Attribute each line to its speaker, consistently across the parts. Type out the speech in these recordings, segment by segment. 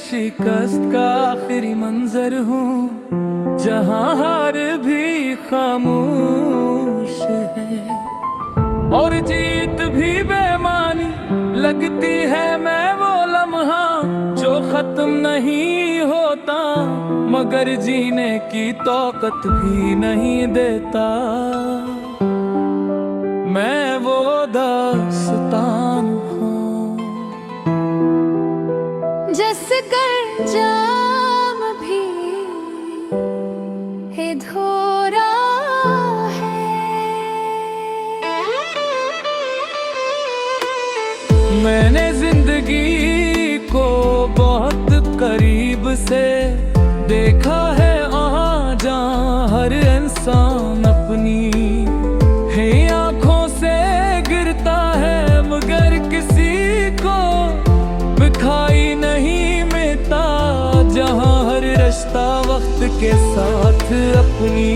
Speaker 1: शिकस्त का आखिरी मंजर हूँ, जहाँ हार भी खामोश है और जीत भी बेमानी लगती है। मैं वो लम्हा जो खत्म नहीं होता, मगर जीने की तौकत भी नहीं देता। मैं वो दास्तान हूँ
Speaker 2: जिसका जाम भी है धोरा है।
Speaker 1: मैंने जिंदगी को बहुत करीब से देखा है, वहाँ जहाँ हर इंसान अपनी है आँखों से गिरता है, मगर किसी को दिखाई नहीं मिलता। जहाँ हर रिश्ता वक्त के साथ अपनी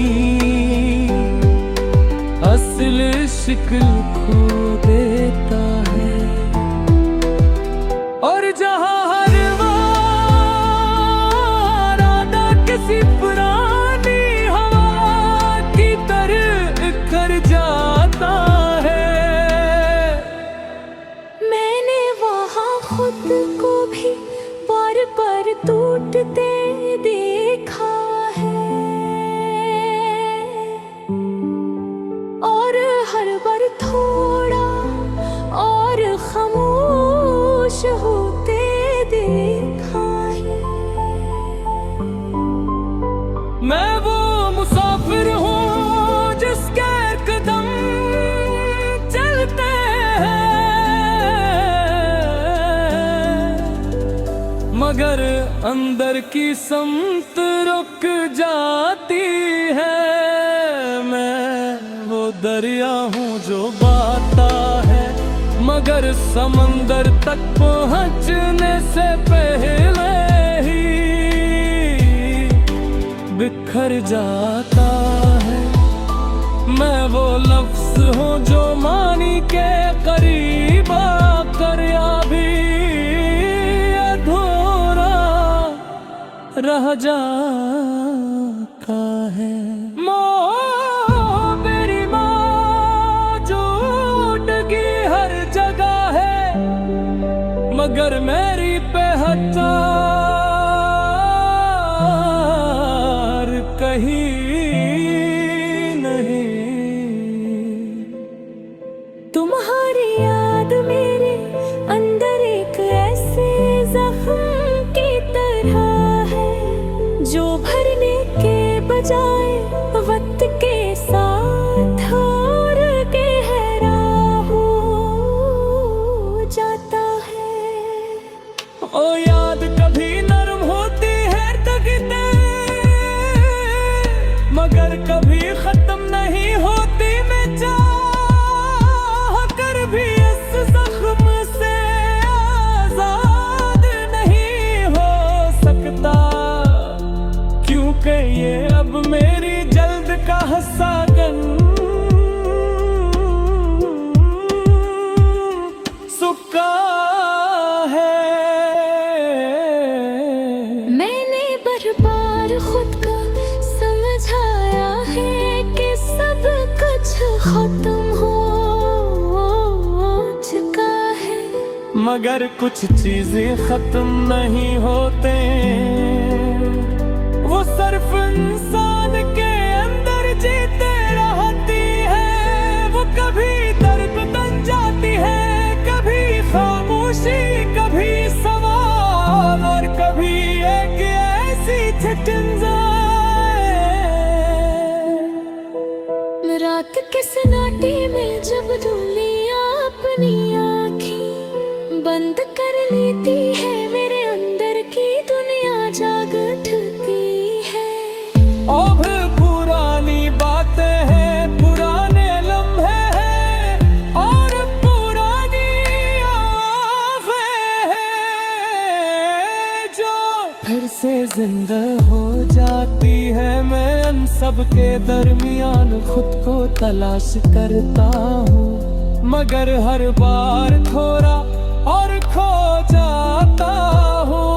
Speaker 1: असल शिक्ल खो देता है, और जहाँ हर वादा किसी पुरानी हवा की तरह बिखर जाता है।
Speaker 2: मैंने वहाँ खुद को भी बार बार टूटते देखा है, और हर बार थोड़ा और खामोश होते देखा है।
Speaker 1: मैं वो मुसाफिर हूँ जिसके कदम चलते हैं, मगर अंदर की समत रुक जाती है। मैं वो दरिया हूँ जो बहता है, मगर समंदर तक पहुँचने से पहले ही बिखर जाता है। मैं वो लफ्ज़ हूँ जो मानी के करीब आकर या भी अधूरा रह जाता है। मेरी माँ जो टूटगी हर जगह है, मगर मेरी पहचान कहीं नहीं।
Speaker 2: तुम्हारी याद मेरे अंदर एक ऐसे जख्म की तरह है, जो भरने के बजाय वक्त के साथ और गहरा हो जाता है।
Speaker 1: ओ याद कभी नरम होती है तकते, मगर कभी खत्म नहीं होती। मैं चाह कर भी इस जख्म से आजाद नहीं हो सकता, क्योंकि ये अब मेरी जल्द का हसागन सुक्का है।
Speaker 2: मैंने बार बार खुद को समझाया है कि सब कुछ खत्म हो चुका है,
Speaker 1: मगर कुछ चीजें खत्म नहीं होते। वो सिर्फ इंसान के अंदर जीते रहती है। वो कभी दर्द बन जाती है, कभी खामोशी, कभी सवाल, और कभी एक ऐसी झटंजाए।
Speaker 2: रात के सन्नाटे में जब दुनिया अपनी आँखें बंद कर लेती है, मेरे अंदर की दुनिया जाग उठती है।
Speaker 1: अब पुरानी बातें हैं, पुराने लम्हे हैं, और पुरानी आवाज़ें हैं जो फिर से जिंदा हो जाती है। मैं उन सब के दरमियान खुद को तलाश करता हूँ, मगर हर बार थोड़ा और खो जाता हूँ।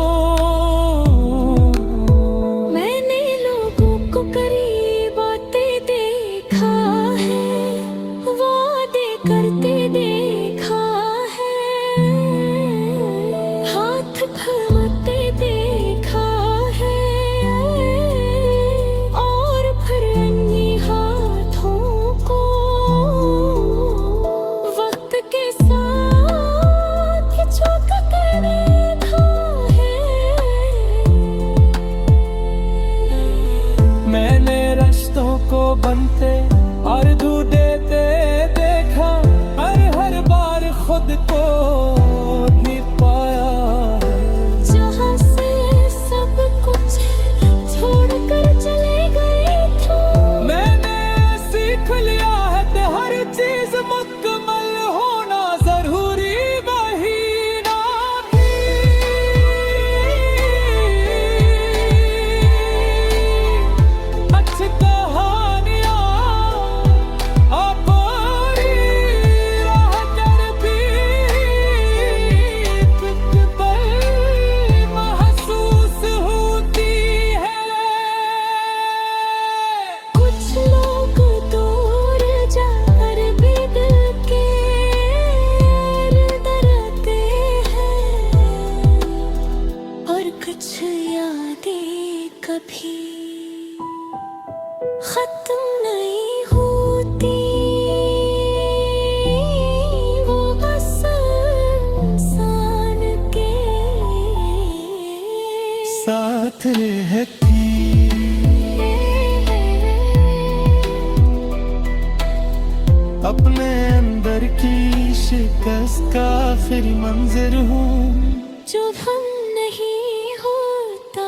Speaker 2: खत्म नहीं होती, वो बस इंसान के
Speaker 1: साथ रहती। अपने अंदर की शिकस्त का आखिरी मंजर हूँ,
Speaker 2: जो हम नहीं होता,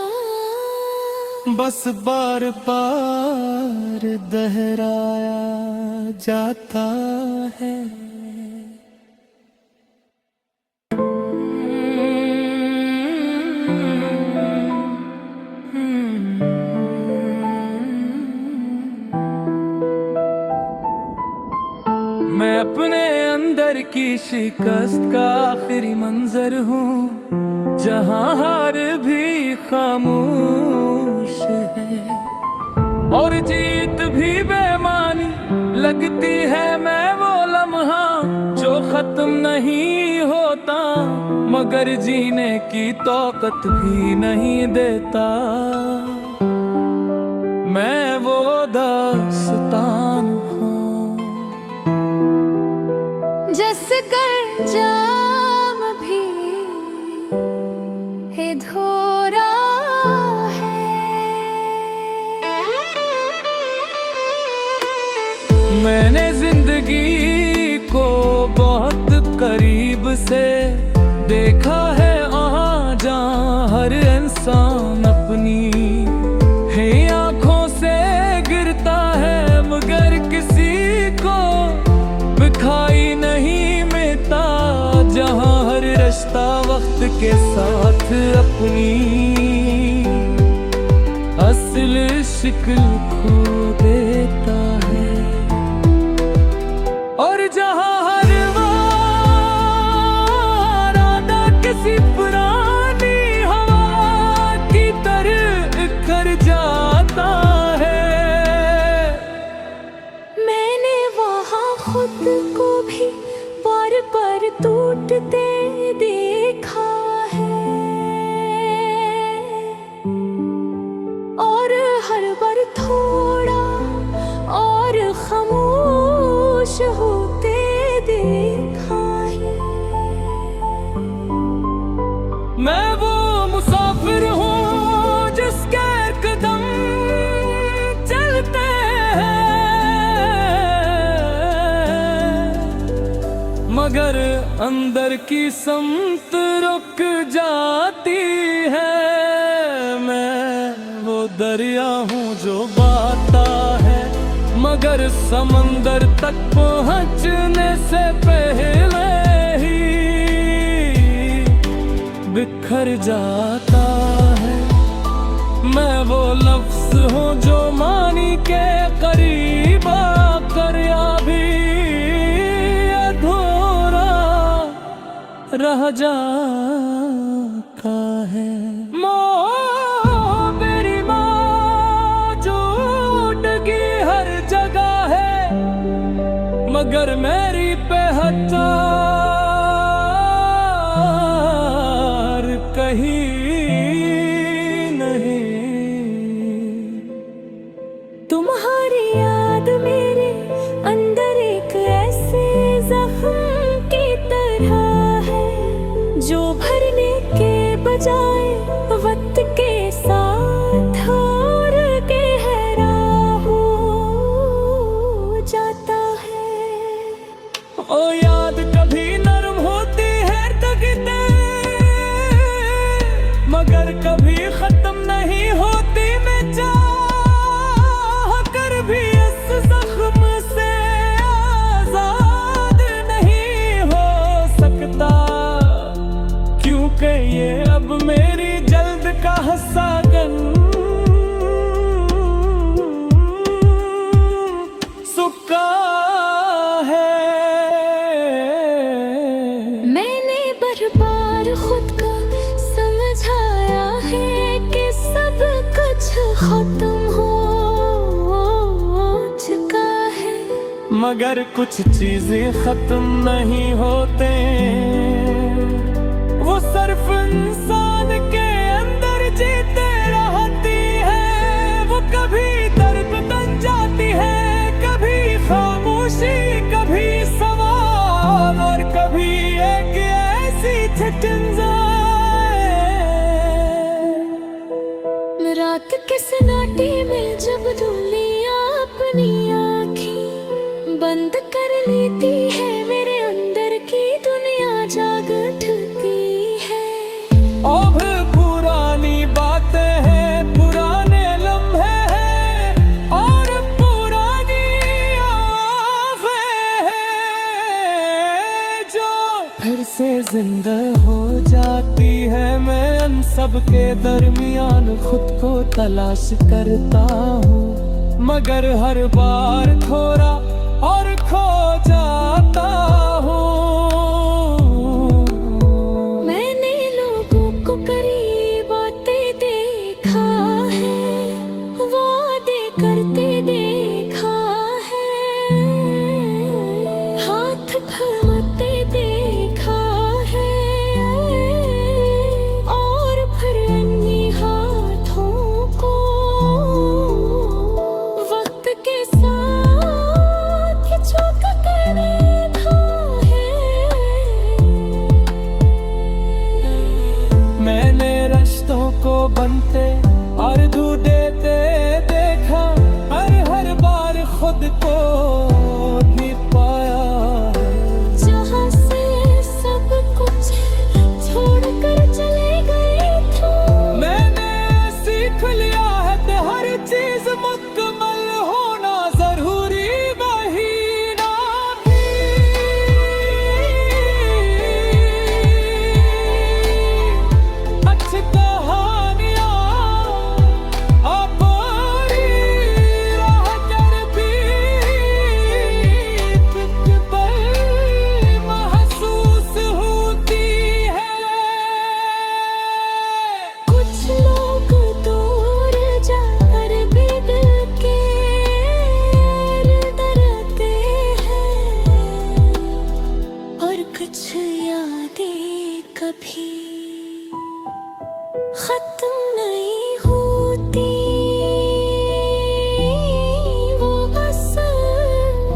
Speaker 1: बस बार बार दोहराया जाता है। मैं अपने अंदर की शिकस्त का आखिरी मंजर हूँ, जहाँ हार भी खामोश है और जीत भी बेमानी लगती है। मैं वो लम्हा जो खत्म नहीं होता, मगर जीने की तौकत भी नहीं देता। मैं वो दास्तान हूँ
Speaker 2: जिसका जाम भी है धोरा है।
Speaker 1: मैंने जिंदगी को बहुत करीब से देखा है, आ जहाँ हर इंसान अपनी है आंखों से गिरता है, मगर किसी को दिखाई नहीं मिलता। जहाँ हर रिश्ता वक्त के साथ अपनी असल शिक्ल खो देता है, और जहाँ हर वादा किसी पुरानी हवा की तरह उखड़ जाता है।
Speaker 2: मैंने वहाँ खुद को भी बार बार टूटते देखा है, और हर बार थोड़ा और खामोश होते देखा है।
Speaker 1: मैं वो मुसाफिर हूँ जिसके कदम चलते हैं, मगर अंदर की समत रुक जाती है। मैं वो दरिया हूँ जो बहता है, मगर समंदर तक पहुँचने से पहले ही बिखर जाता है। मैं वो लफ्ज हूँ जो मानी के करीब आकर या भी अधूरा रह जाता है। मेरी मौजूदगी हर जगह है, मगर मेरी पहचान कहीं नहीं।
Speaker 2: तुम्हारी याद मेरे अंदर एक ऐसे जख्म की तरह है, जो भरने के बजाय वक्त के साथ और गहरा हो जाता है।
Speaker 1: ओ याद कभी नरम होती है तकते, मगर कभी खत्म नहीं होती। मैं चाह कर भी इस जख्म से आजाद नहीं हो सकता, क्योंकि ये अब मेरी जल्द का हसागन सुक्का है।
Speaker 2: मैंने बार खुद को समझाया है कि सब कुछ खत्म हो चुका है,
Speaker 1: मगर कुछ चीजें खत्म नहीं होते। वो सिर्फ इंसान के अंदर जीते रहती है, वो कभी दर्द बन जाती
Speaker 2: के सन्नाटे में जब दुनिया अपनी आँखें बंद कर लेती है, मेरे अंदर की दुनिया जाग उठती है।
Speaker 1: अब पुरानी बातें हैं, पुराने लम्हे हैं और पुरानी आवाज़ें हैं जो फिर से जिंदा हो जाती है। मैं इन सब के दरमियान खुद को तलाश करता हूँ, मगर हर बार थोड़ा और खो जाता हूँ।
Speaker 2: मैंने लोगों को करीब आते देखा है, वादे करते देखा है, हाथ थमाते देखा है और फिर अन्य हाथों को वक्त के साथ झुक कर देखा है।
Speaker 1: मैंने रिश्तों को बनते और देते देखा, हर बार खुद को भी पाया है।
Speaker 2: जहाँ से सब कुछ छोड़कर चले गए थे,
Speaker 1: मैंने सीख लिया है कि हर चीज मुकम्मल होना जरूरी वही ना थी। अच्छी कहानियाँ अपनी राह कर भी तुझ पर महसूस होती है।
Speaker 2: कुछ लोग दूर जाकर भी दिल के डरते हैं और कुछ यादें कभी खत्म नहीं होती, वो बस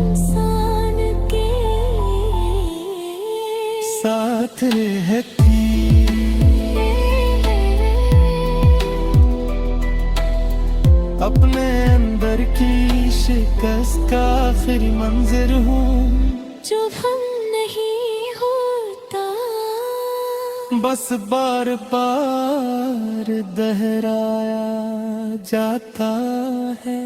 Speaker 2: इंसान के
Speaker 1: साथ रहती, अपने अंदर की शिकस्त का आखिरी मंजर हूँ।
Speaker 2: जो हम नहीं होता,
Speaker 1: बस बार बार दोहराया जाता है।